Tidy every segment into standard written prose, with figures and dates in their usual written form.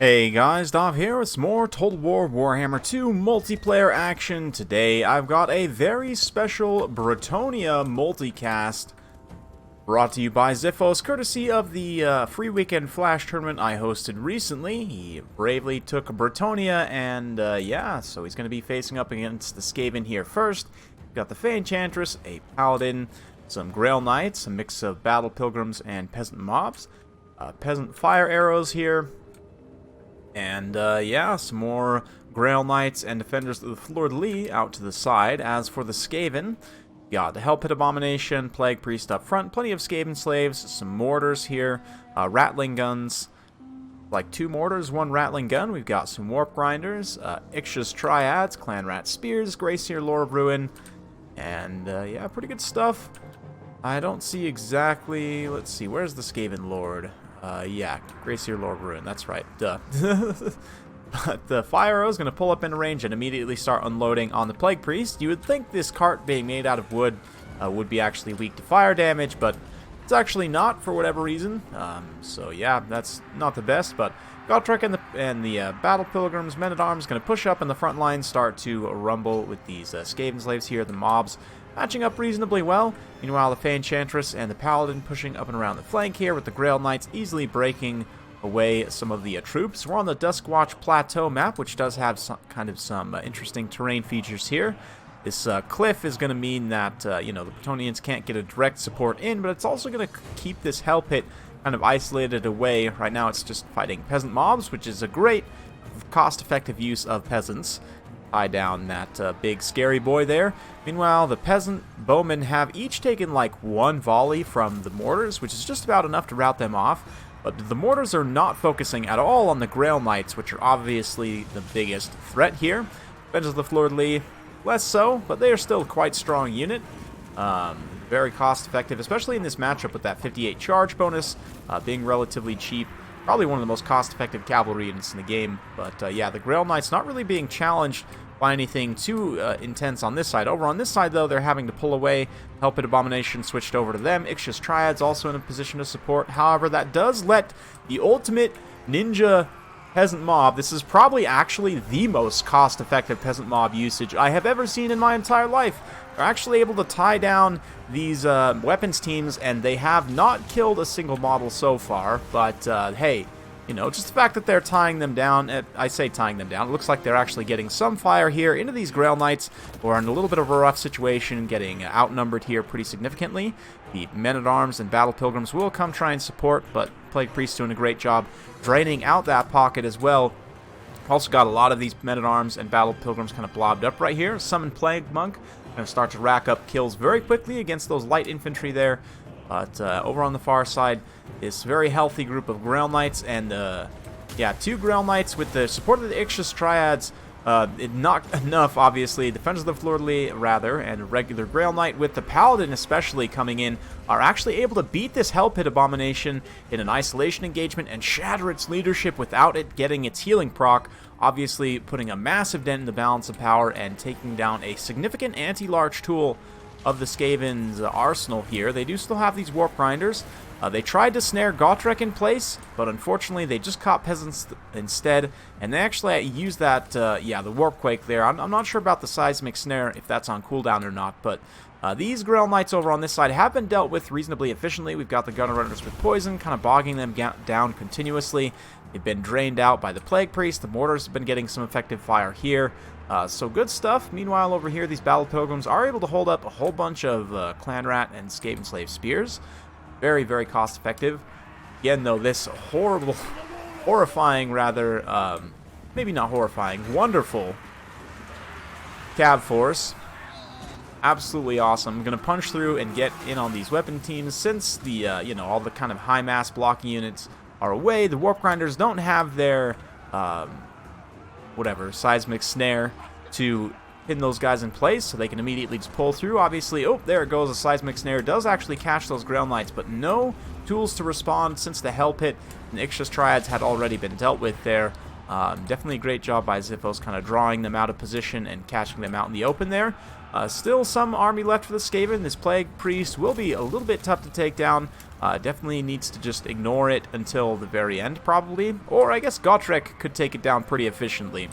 Hey guys, Dov here with some more Total War Warhammer 2 multiplayer action. Today I've got a very special Bretonnia multicast brought to you by Ziphos, courtesy of the free weekend flash tournament I hosted recently. He bravely took Bretonnia and yeah, so he's going to be facing up against the Skaven here first. We've got the Fey Enchantress, a Paladin, some Grail Knights, a mix of Battle Pilgrims and Peasant Mobs, Peasant Fire Arrows here. And, yeah, some more Grail Knights and Defenders of the Fleur-de-Lis out to the side. As for the Skaven, got the Hell Pit Abomination, Plague Priest up front, plenty of Skaven Slaves, some Mortars here, Rattling Guns, like 2 Mortars, 1 Rattling Gun. We've got some Warp Grinders, Ixchia's Triads, Clan Rat Spears, Gracier Lore of Ruin, and, yeah, pretty good stuff. I don't see exactly, let's see, where's the Skaven Lord? Yeah, Gracier Lore of Ruin, that's right, duh. But the Fire Arrow is going to pull up into range and immediately start unloading on the Plague Priest. You would think this cart being made out of wood would be actually weak to fire damage, but it's actually not for whatever reason. So yeah, that's not the best, but Gotrek and the Battle Pilgrims, Men-at-Arms, going to push up in the front line, start to rumble with these Skaven Slaves here, the mobs matching up reasonably well. Meanwhile, the Fey Enchantress and the Paladin pushing up and around the flank here, with the Grail Knights easily breaking away some of the troops. We're on the Duskwatch Plateau map, which does have some interesting terrain features here. This cliff is going to mean that, you know, the Bretonnians can't get a direct support in, but it's also going to keep this Hell Pit kind of isolated away. Right now it's just fighting peasant mobs, which is a great cost-effective use of peasants. Tie down that big scary boy there. Meanwhile, the peasant bowmen have each taken like 1 volley from the mortars, which is just about enough to rout them off. But the mortars are not focusing at all on the Grail Knights, which are obviously the biggest threat here. Defenders of the Fleur-de-Lis, less so, but they are still a quite strong unit. Very cost-effective, especially in this matchup with that 58 charge bonus being relatively cheap. Probably one of the most cost-effective cavalry units in the game. But yeah, the Grail Knights not really being challenged by anything too intense on this side. Over on this side, though, they're having to pull away. Hell Pit Abomination switched over to them. Ixchia's Triads also in a position to support. However, that does let the ultimate ninja peasant mob, this is probably actually the most cost-effective peasant mob usage I have ever seen in my entire life. They're actually able to tie down these weapons teams, and they have not killed a single model so far. But hey, you know, just the fact that they're tying them down, I say tying them down, it looks like they're actually getting some fire here into these Grail Knights, who are in a little bit of a rough situation, getting outnumbered here pretty significantly. The Men-at-Arms and Battle Pilgrims will come try and support, but Plague Priest doing a great job draining out that pocket as well. Also got a lot of these Men-at-Arms and Battle Pilgrims kind of blobbed up right here. Summon Plague Monk, going to start to rack up kills very quickly against those light infantry there. But over on the far side, this very healthy group of Grail Knights and, yeah, 2 Grail Knights with the support of the Ixchia's Triads. Not enough, obviously. Defenders of the Fleur-de-Lis, rather, and a regular Grail Knight with the Paladin especially coming in, are actually able to beat this Hell Pit Abomination in an isolation engagement and shatter its leadership without it getting its healing proc, obviously putting a massive dent in the balance of power and taking down a significant anti-large tool of the Skaven's arsenal here. They do still have these Warp Grinders. They tried to snare Gotrek in place, but unfortunately they just caught peasants instead, and they actually used that, yeah, the Warp Quake there. I'm not sure about the Seismic Snare, if that's on cooldown or not, but these Grail Knights over on this side have been dealt with reasonably efficiently. We've got the Gunner Runners with Poison, kind of bogging them down continuously. They've been drained out by the Plague Priest. The Mortars have been getting some effective fire here. So good stuff. Meanwhile, over here, these Battle Pilgrims are able to hold up a whole bunch of Clan Rat and Skaven Slave Spears. Very, very cost-effective. Again, though, this horrifying, rather, maybe not horrifying, wonderful Cav Force. Absolutely awesome. I'm going to punch through and get in on these weapon teams. Since the, you know, all the kind of high-mass blocking units are away, the Warp Grinders don't have their, whatever, Seismic Snare to pin those guys in place, so they can immediately just pull through. Obviously, oh, there it goes, a Seismic Snare does actually catch those Grail Knights, but no tools to respond since the Hell Pit and Ixchia's Triads had already been dealt with there. Definitely a great job by Ziphos kind of drawing them out of position and catching them out in the open there. Still some army left for the Skaven. This Plague Priest will be a little bit tough to take down. Definitely needs to just ignore it until the very end, probably. Or I guess Gotrek could take it down pretty efficiently.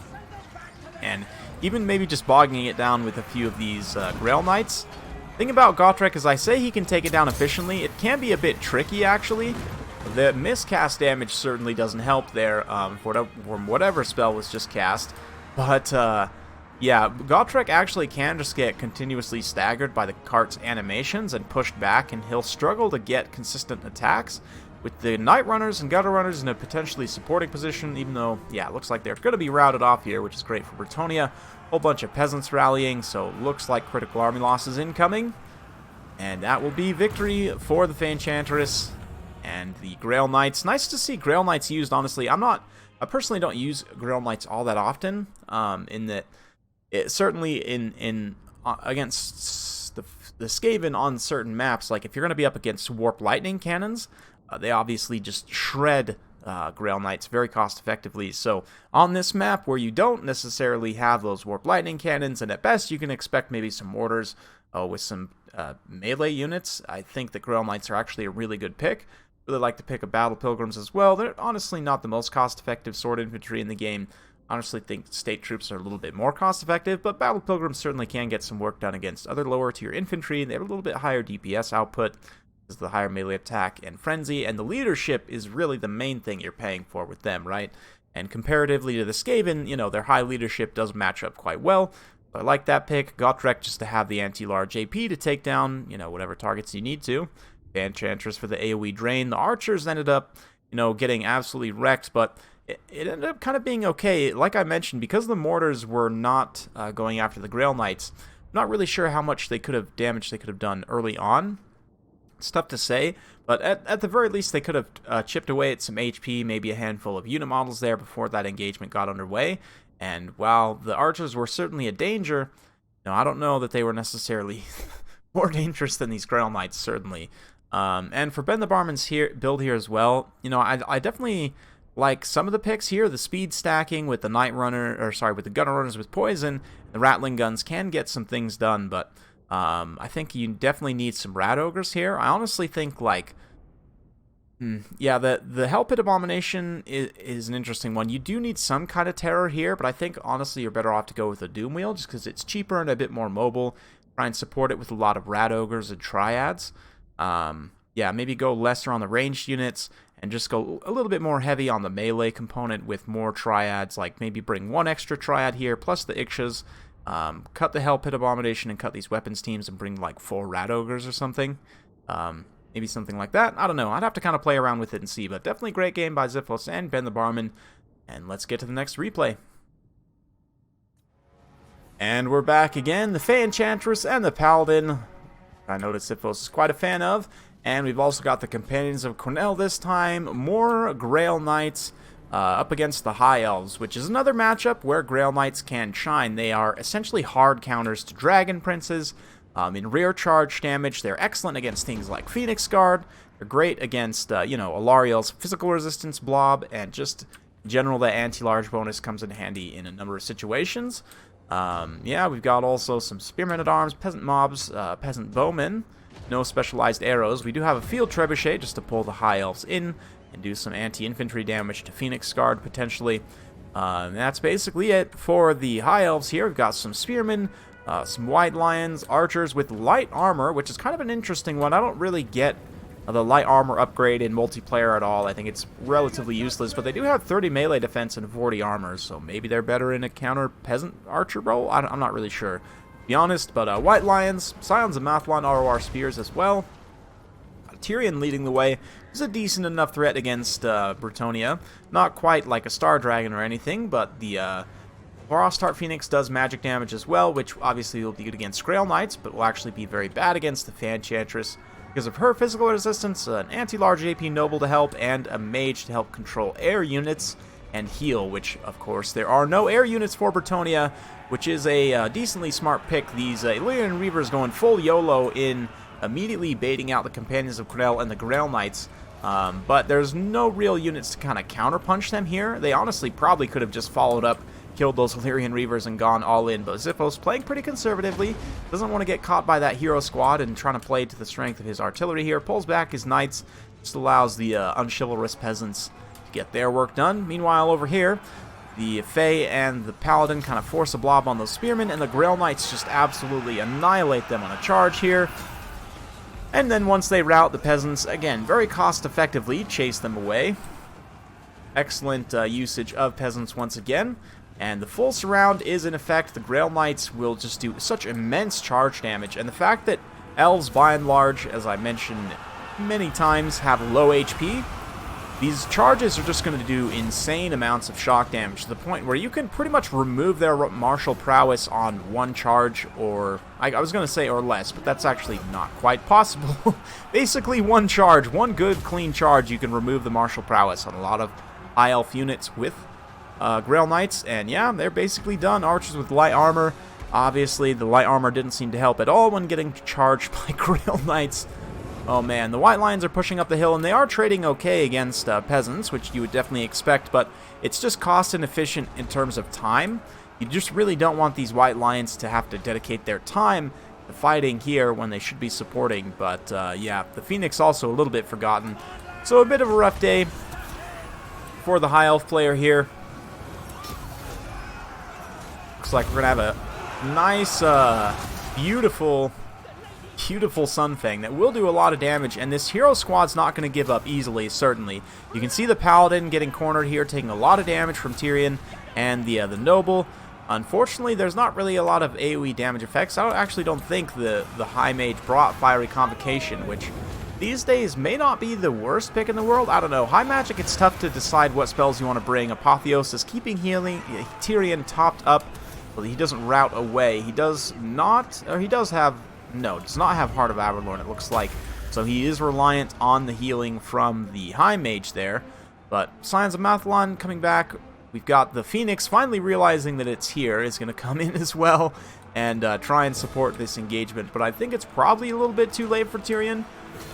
And even maybe just bogging it down with a few of these Grail Knights. The thing about Gotrek is I say he can take it down efficiently. It can be a bit tricky, actually. The miscast damage certainly doesn't help there from whatever spell was just cast. But, yeah, Gotrek actually can just get continuously staggered by the cart's animations and pushed back, and he'll struggle to get consistent attacks. With the Night Runners and Gutter Runners in a potentially supporting position, even though, yeah, it looks like they're going to be routed off here, which is great for Bretonnia. Whole bunch of peasants rallying, so looks like critical army losses incoming. And that will be victory for the Enchantress and the Grail Knights. Nice to see Grail Knights used, honestly. I personally don't use Grail Knights all that often, in that certainly against the Skaven on certain maps, like if you're going to be up against Warp Lightning cannons, they obviously just shred Grail Knights very cost effectively. So on this map where you don't necessarily have those Warp Lightning cannons, and at best you can expect maybe some mortars with some melee units, I think the Grail Knights are actually a really good pick. Really like to pick up Battle Pilgrims as well. They're honestly not the most cost effective sword infantry in the game. Honestly think state troops are a little bit more cost effective, but Battle Pilgrims certainly can get some work done against other lower tier infantry. They have a little bit higher DPS output, is the higher melee attack and frenzy, and the leadership is really the main thing you're paying for with them, right? And comparatively to the Skaven, you know, their high leadership does match up quite well. But I like that pick. Gotrek just to have the anti-large AP to take down, you know, whatever targets you need to. The Enchantress for the AoE drain. The archers ended up, you know, getting absolutely wrecked, but it ended up kind of being okay. Like I mentioned, because the mortars were not going after the Grail Knights, I'm not really sure how much damage they could have done early on. It's tough to say, but at the very least they could have chipped away at some HP, maybe a handful of unit models there before that engagement got underway. And while the archers were certainly a danger, you know, I don't know that they were necessarily more dangerous than these Grail Knights, certainly. And for Ben the Barman's build here as well, you know, I definitely like some of the picks here. The speed stacking with the with the Gunner Runners with poison, the Rattling Guns can get some things done, but I think you definitely need some Rat Ogres here. I honestly think, like, yeah, the Hell Pit Abomination is an interesting one. You do need some kind of terror here, but I think, honestly, you're better off to go with a Doom Wheel, just because it's cheaper and a bit more mobile. Try and support it with a lot of Rat Ogres and Triads. Yeah, maybe go lesser on the ranged units, and just go a little bit more heavy on the melee component with more Triads, like maybe bring one extra Triad here, plus the Ikshas. Cut the Hell Pit Abomination and cut these weapons teams and bring like 4 Rat Ogres or something. Maybe something like that. I don't know. I'd have to kind of play around with it and see, but definitely great game by Ziphos and Ben the Barman. And let's get to the next replay. And we're back again. The Fey Enchantress and the Paladin. I noticed Ziphos is quite a fan of. And we've also got the Companions of Cornell this time. More Grail Knights up against the High Elves, which is another matchup where Grail Knights can shine. They are essentially hard counters to Dragon Princes. In rear charge damage, they're excellent against things like Phoenix Guard. They're great against, you know, Alariel's physical resistance blob, and just in general, the anti-large bonus comes in handy in a number of situations. Yeah, we've got also some Spearmen at Arms, Peasant Mobs, Peasant Bowmen. No specialized arrows. We do have a Field Trebuchet just to pull the High Elves in and do some anti-infantry damage to Phoenix Guard, potentially. And that's basically it for the High Elves here. We've got some Spearmen, some White Lions, Archers with light armor, which is kind of an interesting one. I don't really get the light armor upgrade in multiplayer at all. I think it's relatively useless, but they do have 30 melee defense and 40 armor, so maybe they're better in a counter Peasant Archer role? I'm not really sure, to be honest, but White Lions, Scions of Mathlon, ROR Spears as well. Tyrion leading the way is a decent enough threat against Bretonnia. Not quite like a Star Dragon or anything, but the Frostheart Phoenix does magic damage as well, which obviously will be good against Grail Knights, but will actually be very bad against the Fey Enchantress because of her physical resistance, an anti-large AP Noble to help, and a Mage to help control air units and heal, which, of course, there are no air units for Bretonnia, which is a decently smart pick. These Illyrian Reavers going full YOLO in immediately baiting out the Companions of Cornell and the Grail Knights, but there's no real units to kind of counterpunch them here. They honestly probably could have just followed up killed those Illyrian Reavers and gone all in. But Xiphos playing pretty conservatively, doesn't want to get caught by that hero squad and trying to play to the strength of his artillery here. Pulls back his knights, just allows the unchivalrous peasants to get their work done. Meanwhile, over here, the Fae and the Paladin kind of force a blob on those spearmen, and the Grail Knights just absolutely annihilate them on a charge here. And then once they rout, the peasants, again, very cost-effectively chase them away. Excellent usage of peasants once again. And the full surround is in effect. The Grail Knights will just do such immense charge damage. And the fact that Elves, by and large, as I mentioned many times, have low HP, these charges are just going to do insane amounts of shock damage to the point where you can pretty much remove their martial prowess on one charge, or I was going to say or less, but that's actually not quite possible. Basically one charge, one good clean charge, you can remove the martial prowess on a lot of high elf units with Grail Knights, and yeah, they're basically done. Archers with light armor. Obviously, the light armor didn't seem to help at all when getting charged by Grail Knights. Oh man, the White Lions are pushing up the hill, and they are trading okay against peasants, which you would definitely expect, but it's just cost inefficient in terms of time. You just really don't want these White Lions to have to dedicate their time to fighting here when they should be supporting, but yeah, the Phoenix also a little bit forgotten. So a bit of a rough day for the High Elf player here. Looks like we're going to have a nice, beautiful Sunfang that will do a lot of damage, and this hero squad's not going to give up easily, certainly. You can see the Paladin getting cornered here, taking a lot of damage from Tyrion, and the Noble. Unfortunately, there's not really a lot of AoE damage effects. I actually don't think the High Mage brought Fiery Convocation, which these days may not be the worst pick in the world. I don't know. High Magic, it's tough to decide what spells you want to bring. Apotheosis, keeping healing, Tyrion topped up, well, he doesn't rout away. He does not, or he does have, no, does not have Heart of Avalorn, it looks like. So he is reliant on the healing from the High Mage there. But Scions of Mathlon coming back. We've got the Phoenix finally realizing that it's here, is going to come in as well and try and support this engagement. But I think it's probably a little bit too late for Tyrion.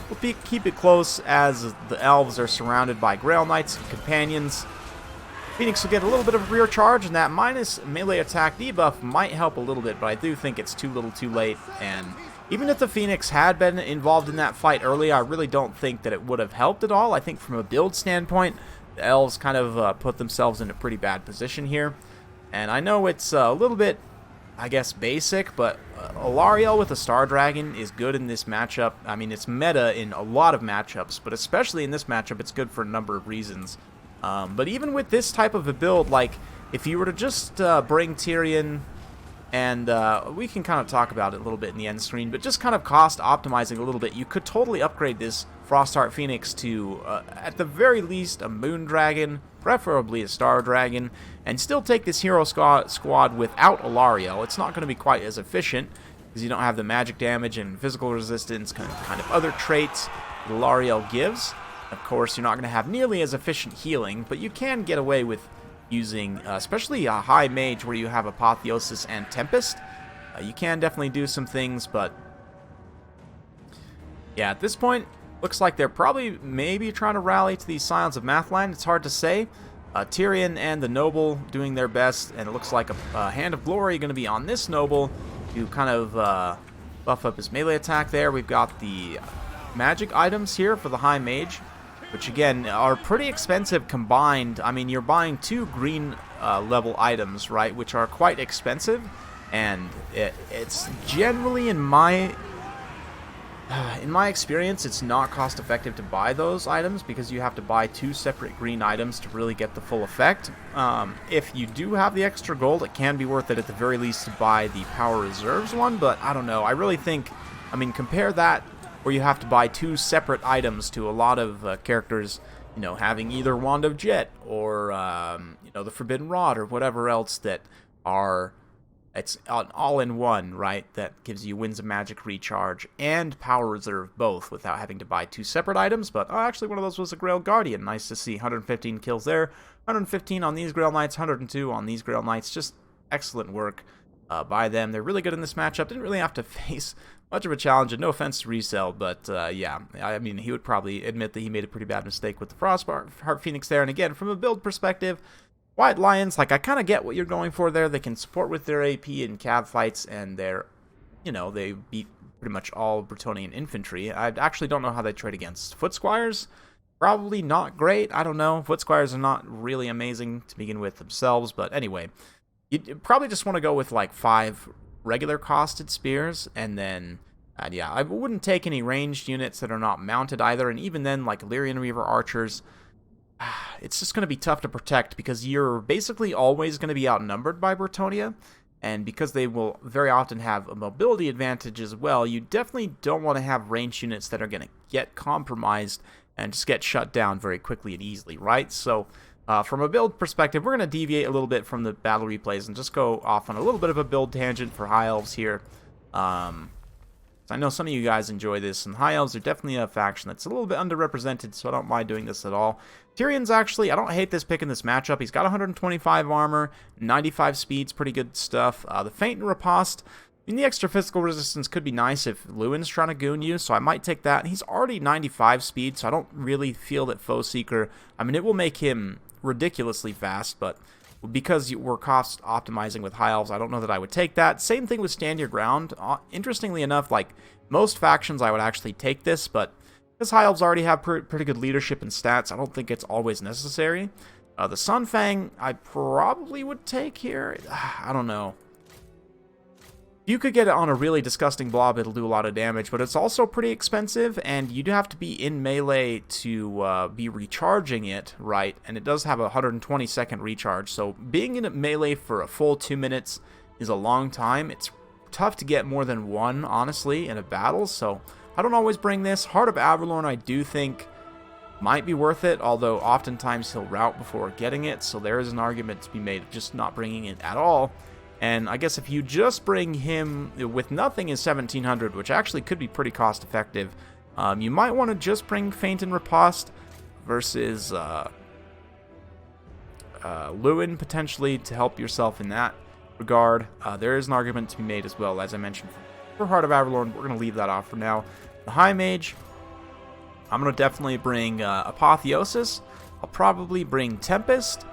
We'll keep it close as the Elves are surrounded by Grail Knights and Companions. Phoenix will get a little bit of rear charge, and that minus melee attack debuff might help a little bit, but I do think it's too little too late. And even if the Phoenix had been involved in that fight early, I really don't think that it would have helped at all. I think from a build standpoint, the Elves kind of put themselves in a pretty bad position here. And I know it's a little bit, I guess, basic, but Alariel with a Star Dragon is good in this matchup. I mean, it's meta in a lot of matchups, but especially in this matchup, it's good for a number of reasons. But even with this type of a build, like, if you were to just bring Tyrion, and we can kind of talk about it a little bit in the end screen, but just kind of cost optimizing a little bit, you could totally upgrade this Frostheart Phoenix to, at the very least, a Moon Dragon, preferably a Star Dragon, and still take this hero squad without Alariel. It's not going to be quite as efficient, because you don't have the magic damage and physical resistance, kind of other traits that Alariel gives. Of course, you're not going to have nearly as efficient healing, but you can get away with using, especially a High Mage where you have Apotheosis and Tempest. You can definitely do some things, but yeah, at this point, looks like they're probably maybe trying to rally to these Scions of Mathlon. It's hard to say. Tyrion and the Noble doing their best, and it looks like a Hand of Glory going to be on this Noble to kind of buff up his melee attack there. We've got the magic items here for the High Mage, which again are pretty expensive combined. I mean, you're buying 2 green level items, right, which are quite expensive, and it's generally, in my experience, it's not cost effective to buy those items because you have to buy 2 separate green items to really get the full effect. If you do have the extra gold, it can be worth it at the very least to buy the Power Reserves one, but I don't know. I really think, I mean, compare that where you have to buy 2 separate items to a lot of characters, you know, having either Wand of Jet or, you know, the Forbidden Rod or whatever else that are, it's all-in-one, right, that gives you Winds of Magic recharge and Power Reserve both without having to buy 2 separate items. But actually one of those was a Grail Guardian. Nice to see. 115 kills there, 115 on these Grail Knights, 102 on these Grail Knights. Just excellent work by them. They're really good in this matchup. Didn't really have to face much of a challenge, and no offense to Resell, but yeah, I mean, he would probably admit that he made a pretty bad mistake with the Frostheart Phoenix there. And again, from a build perspective, White Lions, like, I kind of get what you're going for there. They can support with their AP in cav fights, and they're, they beat pretty much all Bretonnian infantry. I actually don't know how they trade against Foot Squires. Probably not great. I don't know. Foot Squires are not really amazing to begin with themselves, but anyway. You probably just want to go with, like, 5 regular costed spears, and then, yeah, I wouldn't take any ranged units that are not mounted either, and even then, like, Illyrian Reaver archers, it's just going to be tough to protect because you're basically always going to be outnumbered by Bretonnia, and because they will very often have a mobility advantage as well, you definitely don't want to have ranged units that are going to get compromised and just get shut down very quickly and easily, right? So, from a build perspective, we're going to deviate a little bit from the battle replays and just go off on a little bit of a build tangent for High Elves here. I know some of you guys enjoy this, and High Elves are definitely a faction that's a little bit underrepresented, so I don't mind doing this at all. Tyrion's actually, I don't hate this pick in this matchup. He's got 125 armor, 95 speeds, pretty good stuff. The Feint and Riposte, I mean, the extra physical resistance could be nice if Lewin's trying to goon you, so I might take that. He's already 95 speed, so I don't really feel that Foe Seeker, I mean, it will make him ridiculously fast, but because we're cost optimizing with High Elves, I don't know that I would take that. Same thing with Stand Your Ground. Interestingly enough, like most factions, I would actually take this, but because High Elves already have pretty good leadership and stats, I don't think it's always necessary. The Sunfang, I probably would take here. I don't know. You could get it on a really disgusting blob, it'll do a lot of damage, but it's also pretty expensive, and you'd have to be in melee to be recharging it, right? And it does have a 120-second recharge, so being in melee for a full 2 minutes is a long time. It's tough to get more than one, honestly, in a battle, so I don't always bring this. Heart of Avalorn, I do think, might be worth it, although oftentimes he'll rout before getting it, so there is an argument to be made of just not bringing it at all. And I guess if you just bring him with nothing is 1700, which actually could be pretty cost effective. You might want to just bring Feint and Riposte versus Lewin potentially to help yourself in that regard. There is an argument to be made as well, as I mentioned for Heart of Avalorn. We're going to leave that off for now. The High Mage, I'm going to definitely bring Apotheosis. I'll probably bring Tempest.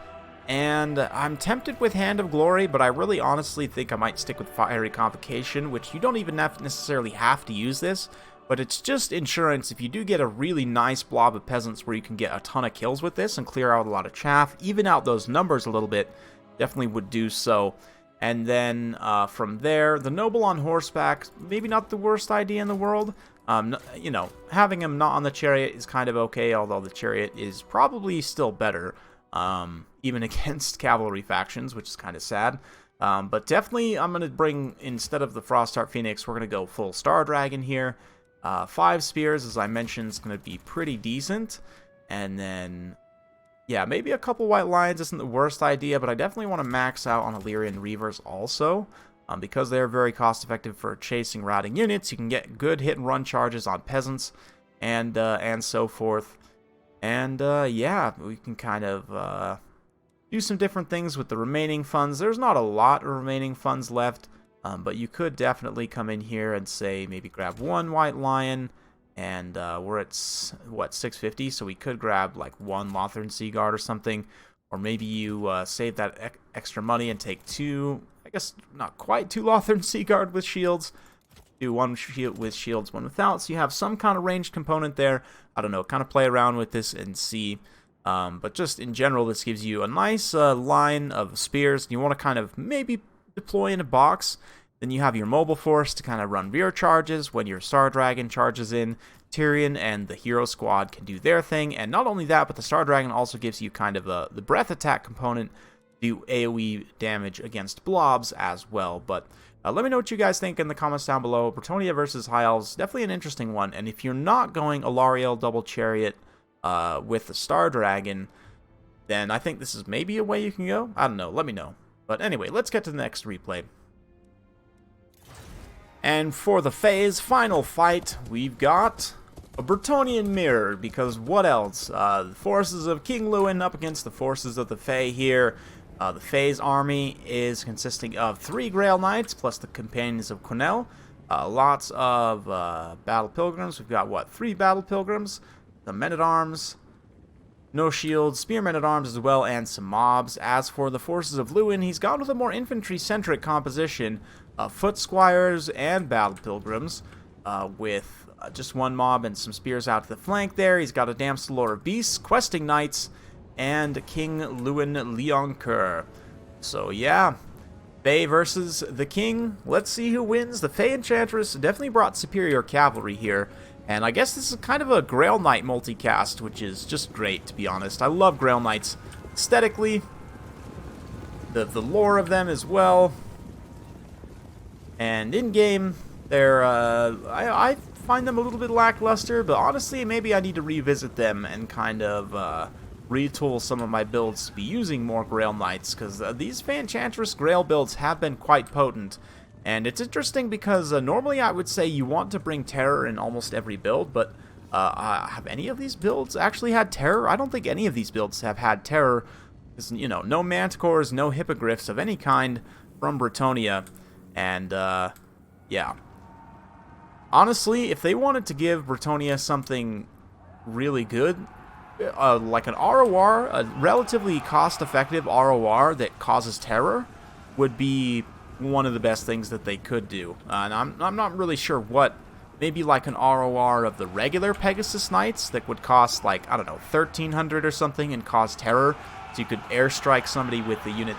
And I'm tempted with Hand of Glory, but I really honestly think I might stick with Fiery Convocation, which you don't even necessarily have to use this, but it's just insurance. If you do get a really nice blob of peasants where you can get a ton of kills with this and clear out a lot of chaff, even out those numbers a little bit, definitely would do so. And then from there, the Noble on horseback, maybe not the worst idea in the world. You know, having him not on the chariot is kind of okay, although the chariot is probably still better. Even against cavalry factions, which is kind of sad. But definitely I'm going to bring, instead of the Frostheart Phoenix, we're going to go full Star Dragon here. 5 spears, as I mentioned, is going to be pretty decent. And then, yeah, maybe a couple White Lions isn't the worst idea, but I definitely want to max out on Illyrian Reavers also. Because they're very cost effective for chasing routing units. You can get good hit and run charges on peasants and so forth. And, yeah, we can kind of do some different things with the remaining funds. There's not a lot of remaining funds left, but you could definitely come in here and say maybe grab 1 White Lion, and we're at, what, 650, so we could grab like 1 Lothern Seaguard or something, or maybe you save that extra money and take 2, I guess not quite 2 Lothern Seaguard with shields, do 1 shield with shields, 1 without, so you have some kind of ranged component there. I don't know, kind of play around with this and see. But just in general, this gives you a nice line of spears. You want to kind of maybe deploy in a box. Then you have your mobile force to kind of run rear charges when your Star Dragon charges in. Tyrion and the hero squad can do their thing. And not only that, but the Star Dragon also gives you kind of the breath attack component to do AoE damage against blobs as well. But let me know what you guys think in the comments down below. Bretonnia versus High Elves, definitely an interesting one. And if you're not going Alariel double chariot with the Star Dragon, then I think this is maybe a way you can go. I don't know, let me know. But anyway, let's get to the next replay. And for the phase final fight, we've got a Bretonnian mirror, because what else? The forces of King Lewin up against the forces of the Fae here. The Fae's army is consisting of 3 Grail Knights plus the Companions of Quenelle. Lots of Battle Pilgrims. We've got, what, 3 Battle Pilgrims? The Men-at-Arms, No shields, spearmen at arms as well, and some mobs. As for the forces of Lewin, he's gone with a more infantry-centric composition of foot squires and battle pilgrims, with just one mob and some spears out to the flank there. He's got a Damselor of Beasts, questing knights, and King Lewin Leoncoeur. So yeah, Fae versus the King. Let's see who wins. The Fae Enchantress definitely brought superior cavalry here. And I guess this is kind of a Grail Knight multicast, which is just great, to be honest. I love Grail Knights aesthetically, the lore of them as well. And in-game, they're, I find them a little bit lackluster, but honestly, maybe I need to revisit them and kind of retool some of my builds to be using more Grail Knights, because these Fae Enchantress Grail builds have been quite potent. And it's interesting because normally I would say you want to bring terror in almost every build, but have any of these builds actually had terror? I don't think any of these builds have had terror. Because, you know, no manticores, no hippogriffs of any kind from Bretonnia. And, yeah. Honestly, if they wanted to give Bretonnia something really good, like an ROR, a relatively cost-effective ROR that causes terror, would be one of the best things that they could do. And I'm not really sure what. Maybe like an ROR of the regular Pegasus Knights that would cost like, I don't know, 1,300 or something and cause terror. So you could airstrike somebody with the unit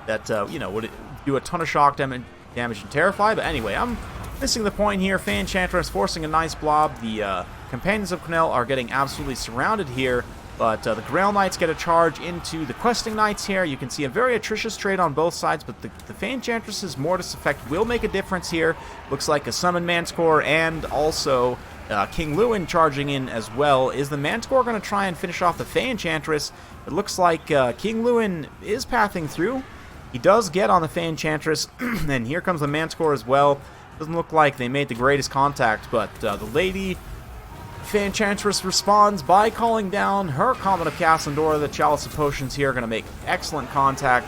that you know, would do a ton of shock damage and terrify. But anyway, I'm missing the point here. Fae Enchantress forcing a nice blob. The Companions of Quenelle are getting absolutely surrounded here. But the Grail Knights get a charge into the Questing Knights here. You can see a very atrocious trade on both sides, but the Fae Enchantress's Mortis effect will make a difference here. Looks like a Summon Manticore and also King Lewin charging in as well. Is the Manticore going to try and finish off the Fae Enchantress? It looks like King Lewin is pathing through. He does get on the Fae Enchantress, and here comes the Manticore as well. Doesn't look like they made the greatest contact, but the Lady Fae Enchantress responds by calling down her Comet of Cassandora. The Chalice of Potions here are going to make excellent contact.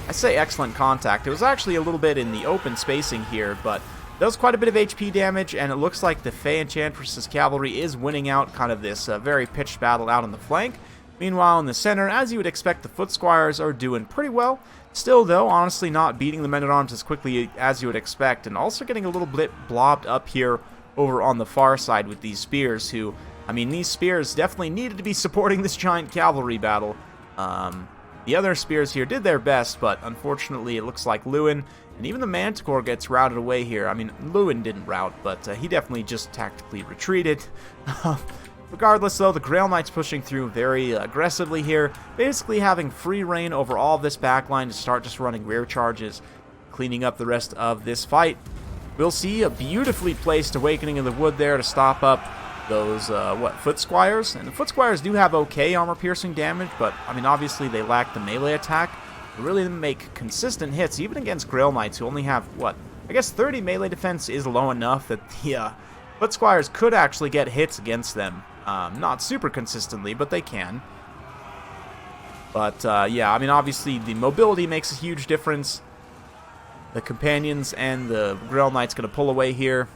I say excellent contact. It was actually a little bit in the open spacing here, but does quite a bit of HP damage, and it looks like the Fae Enchantress's cavalry is winning out kind of this very pitched battle out on the flank. Meanwhile, in the center, as you would expect, the Foot Squires are doing pretty well. Still, though, honestly not beating the Men-at-Arms as quickly as you would expect, and also getting a little bit blobbed up here over on the far side with these spears, who, I mean, these spears definitely needed to be supporting this giant cavalry battle. The other spears here did their best, but unfortunately it looks like Lewin, and even the Manticore gets routed away here. I mean, Lewin didn't rout, but he definitely just tactically retreated. Regardless, though, the Grail Knights pushing through very aggressively here, basically having free reign over all of this backline to start just running rear charges, cleaning up the rest of this fight. We'll see a beautifully placed Awakening in the Wood there to stop up those, Foot Squires. And the Foot Squires do have okay armor-piercing damage, but, I mean, obviously they lack the melee attack. They really make consistent hits, even against Grail Knights, who only have, I guess 30 melee defense is low enough that the Foot Squires could actually get hits against them. Not super consistently, but they can. But, yeah, I mean, obviously the mobility makes a huge difference. The Companions and the Grail Knights going to pull away here.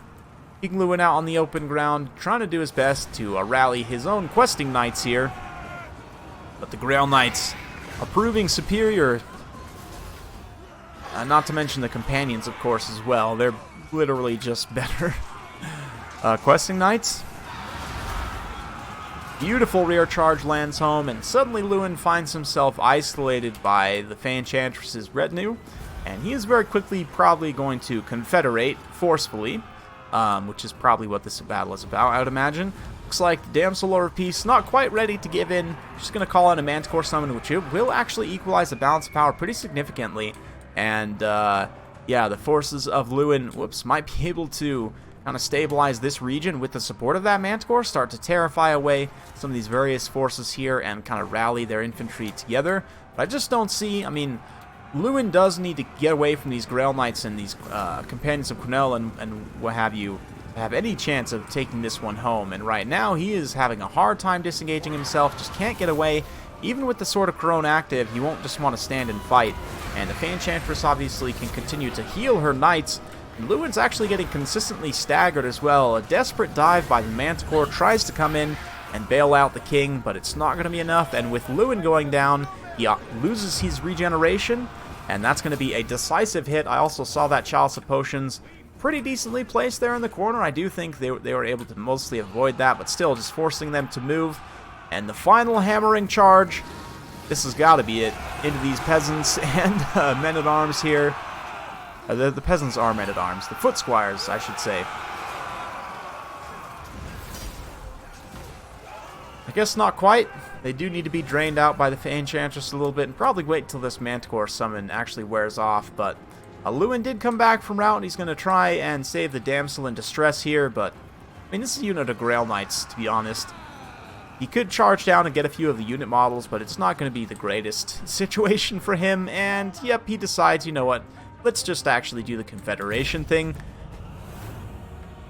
King Lewin out on the open ground, trying to do his best to rally his own Questing Knights here. But the Grail Knights are proving superior. Not to mention the Companions, of course, as well. They're literally just better. Questing Knights. Beautiful rear charge lands home, and suddenly Lewin finds himself isolated by the Fae Enchantress's retinue. And he is very quickly probably going to confederate forcefully, which is probably what this battle is about, I would imagine. Looks like the Damselor of Peace not quite ready to give in. Just going to call in a Manticore Summon, which will actually equalize the balance of power pretty significantly. And, yeah, the forces of Lewin, might be able to kind of stabilize this region with the support of that Manticore, start to terrify away some of these various forces here and kind of rally their infantry together. But I just don't see, I mean, Lewin does need to get away from these Grail Knights and these Companions of Quenelle and what have you, to have any chance of taking this one home. And right now, he is having a hard time disengaging himself, just can't get away. Even with the Sword of Corone active, he won't just want to stand and fight. And the Fae Enchantress obviously can continue to heal her knights. And Lewin's actually getting consistently staggered as well. A desperate dive by the Manticore tries to come in, and bail out the king, but it's not going to be enough. And with Lewin going down, he loses his regeneration, and that's going to be a decisive hit. I also saw that Chalice of Potions pretty decently placed there in the corner. I do think they were able to mostly avoid that, but still just forcing them to move. And the final hammering charge, this has got to be it, into these peasants and men-at-arms here. The peasants are men-at-arms, the foot squires, I should say. I guess not quite. They do need to be drained out by the Enchantress a little bit, and probably wait until this Manticore summon actually wears off, but Lewin did come back from route, and he's going to try and save the damsel in distress here, but I mean, this is a unit of Grail Knights, to be honest. He could charge down and get a few of the unit models, but it's not going to be the greatest situation for him, and yep, he decides, you know what, let's just actually do the Confederation thing.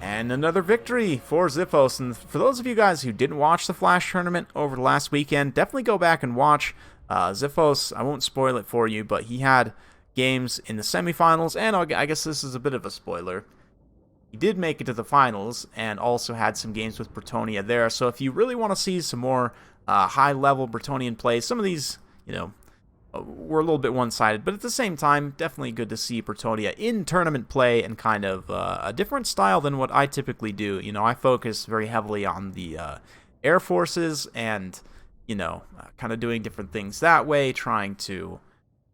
And another victory for Xiphos. And for those of you guys who didn't watch the Flash tournament over the last weekend, definitely go back and watch. Xiphos, I won't spoil it for you, but he had games in the semifinals, and I guess this is a bit of a spoiler. He did make it to the finals, and also had some games with Bretonnia there. So if you really want to see some more high-level Bretonnian plays, some of these, you know, were a little bit one-sided, but at the same time, definitely good to see Bretonnia in tournament play and kind of a different style than what I typically do. You know, I focus very heavily on the air forces and, you know, kind of doing different things that way, trying to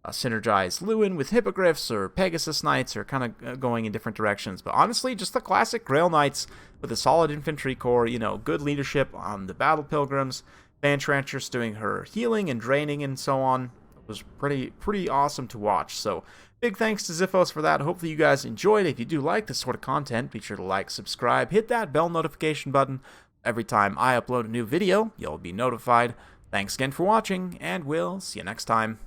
synergize Lewin with Hippogriffs or Pegasus Knights, or kind of going in different directions. But honestly, just the classic Grail Knights with a solid infantry core, you know, good leadership on the Battle Pilgrims, Enchantress doing her healing and draining and so on. Was pretty awesome to watch. So big thanks to Xiphos for that. Hopefully you guys enjoyed. If you do like this sort of content, be sure to like, subscribe, hit that bell notification button. Every time I upload a new video, you'll be notified. Thanks again for watching, and we'll see you next time.